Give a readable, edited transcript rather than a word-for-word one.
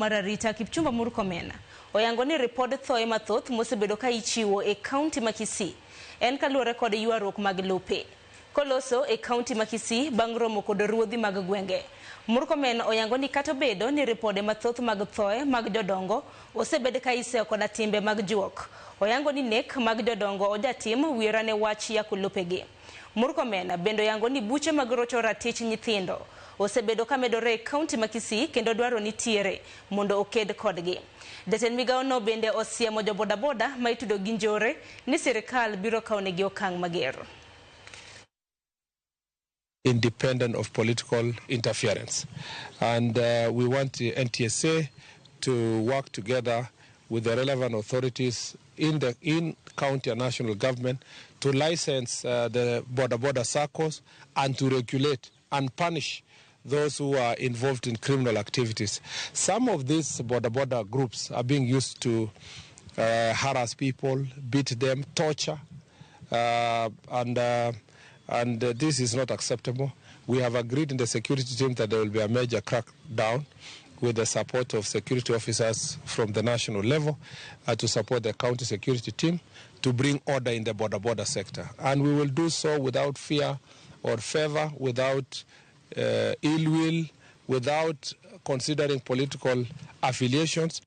Mararita Kipchumba Murkomen oyango ni ripod thoe mathoth mosebedo ka ichiwo e kaunti ma Kisii en kaluwore kod ywaruok mag lope koloso e kaunti ma Kisii bang' romo kod ruodhi mag gwenge. Murkomen oyango ni kata bedo ni ripode mathoth mag thoe mag jodongo osebed ka iseyo koda timbe mag juok. Oyango ni nek mag jodongo ojatim wira ne wach yako lopegi. Murkomen bendo yango ni buche mag rocho ratich nyithindo osebedo ka medore e kaunti ma Kisii kendo dwaro nitiere mondo oked kodgi. Jatend migao no bende osiemo jo bodaboda ma itudo gi jonjore ni sirikal biro kawnegi okang' mager. Independent of political interference, and we want the NTSA to work together with the relevant authorities in county and national government to license the bodaboda circles and to regulate and punish those who are involved in criminal activities. Some of these bodaboda groups are being used to harass people, beat them, torture, and this is not acceptable. We have agreed in the security team that there will be a major crackdown with the support of security officers from the national level to support the county security team to bring order in the bodaboda sector. And we will do so without fear or favor, without ill will, without considering political affiliations.